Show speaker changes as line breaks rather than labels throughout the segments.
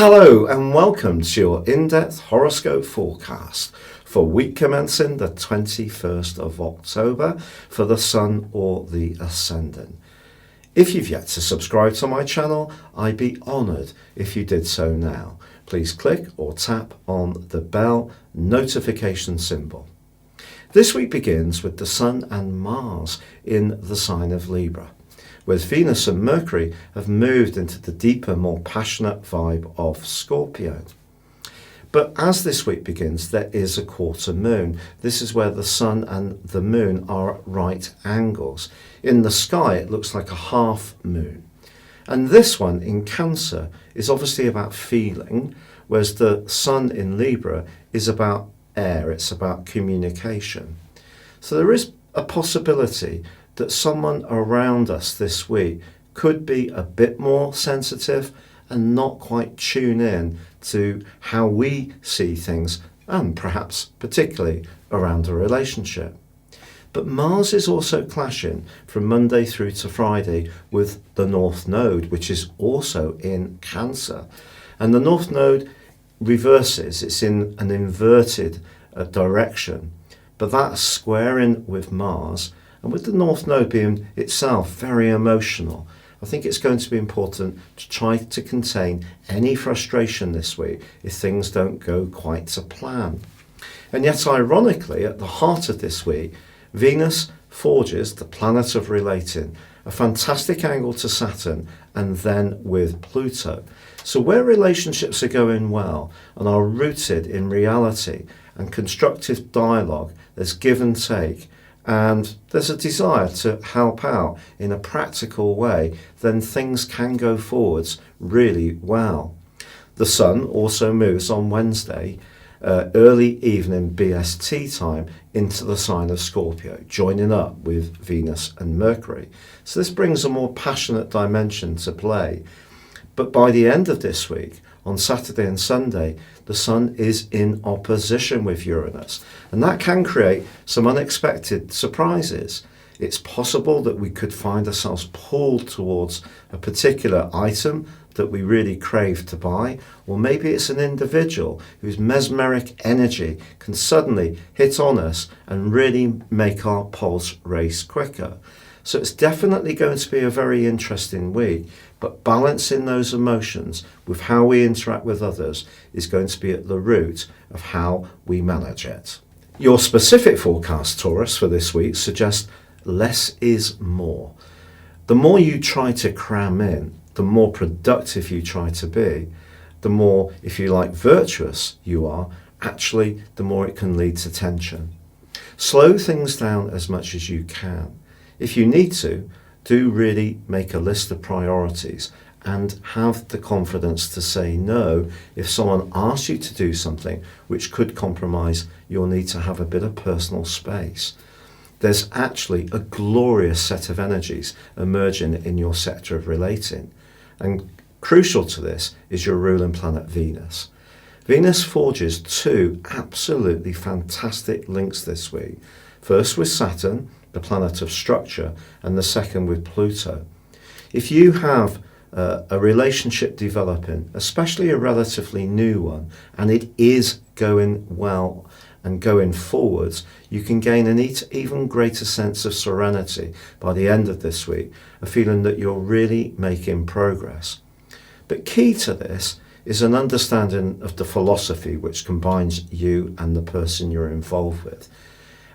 Hello and welcome to your in-depth horoscope forecast for week commencing the 21st of October for the Sun or the Ascendant. If you've yet to subscribe to my channel, I'd be honoured if you did so now. Please click or tap on the bell notification symbol. This week begins with the Sun and Mars in the sign of Libra, whereas Venus and Mercury have moved into the deeper, more passionate vibe of Scorpio. But as this week begins, there is a quarter moon. This is where the Sun and the Moon are at right angles. In the sky, it looks like a half moon. And this one in Cancer is obviously about feeling, whereas the Sun in Libra is about air, it's about communication. So there is a possibility that someone around us this week could be a bit more sensitive and not quite tune in to how we see things, and perhaps particularly around a relationship. But Mars is also clashing from Monday through to Friday with the North Node, which is also in Cancer. And the North Node reverses, it's in an inverted direction, but that's squaring with Mars. And with the North Node being itself very emotional, I think it's going to be important to try to contain any frustration this week if things don't go quite to plan. And yet, ironically, at the heart of this week, Venus forges, the planet of relating, a fantastic angle to Saturn and then with Pluto. So where relationships are going well and are rooted in reality and constructive dialogue, there's give and take, and there's a desire to help out in a practical way, then things can go forwards really well. The Sun also moves on Wednesday, early evening BST time, into the sign of Scorpio, joining up with Venus and Mercury. So this brings a more passionate dimension to play. But by the end of this week, on Saturday and Sunday, the Sun is in opposition with Uranus, and that can create some unexpected surprises. It's possible that we could find ourselves pulled towards a particular item that we really crave to buy, or maybe it's an individual whose mesmeric energy can suddenly hit on us and really make our pulse race quicker. So it's definitely going to be a very interesting week, but balancing those emotions with how we interact with others is going to be at the root of how we manage it. Your specific forecast, Taurus, for this week suggests less is more. The more you try to cram in, the more productive you try to be, the more, if you like, virtuous you are, actually, the more it can lead to tension. Slow things down as much as you can. If you need to, do really make a list of priorities and have the confidence to say no if someone asks you to do something which could compromise your need to have a bit of personal space. There's actually a glorious set of energies emerging in your sector of relating, and crucial to this is your ruling planet Venus. Venus forges two absolutely fantastic links this week, first with Saturn, the planet of structure, and the second with Pluto. If you have a relationship developing, especially a relatively new one, and it is going well and going forwards, you can gain an even greater sense of serenity by the end of this week, a feeling that you're really making progress. But key to this is an understanding of the philosophy which combines you and the person you're involved with.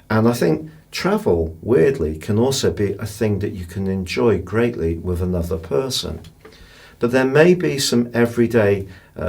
And I think travel, weirdly, can also be a thing that you can enjoy greatly with another person. But there may be some everyday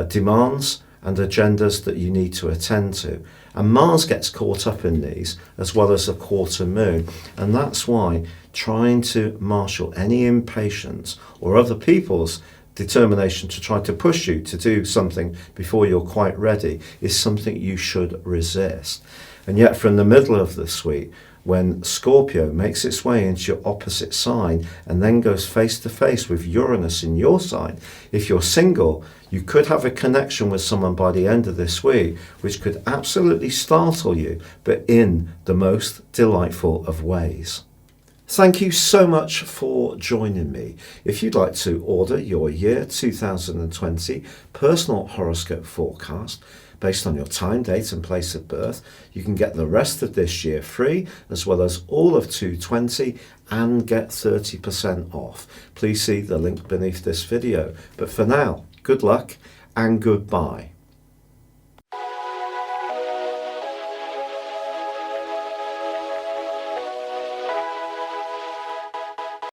demands and agendas that you need to attend to. And Mars gets caught up in these, as well as the quarter moon. And that's why trying to marshal any impatience or other people's determination to try to push you to do something before you're quite ready is something you should resist. And yet from the middle of this week, when Scorpio makes its way into your opposite sign and then goes face to face with Uranus in your sign, if you're single, you could have a connection with someone by the end of this week, which could absolutely startle you, but in the most delightful of ways. Thank you so much for joining me. If you'd like to order your year 2020 personal horoscope forecast based on your time, date and place of birth, you can get the rest of this year free, as well as all of 2020, and get 30% off. Please see the link beneath this video. But for now, good luck and goodbye.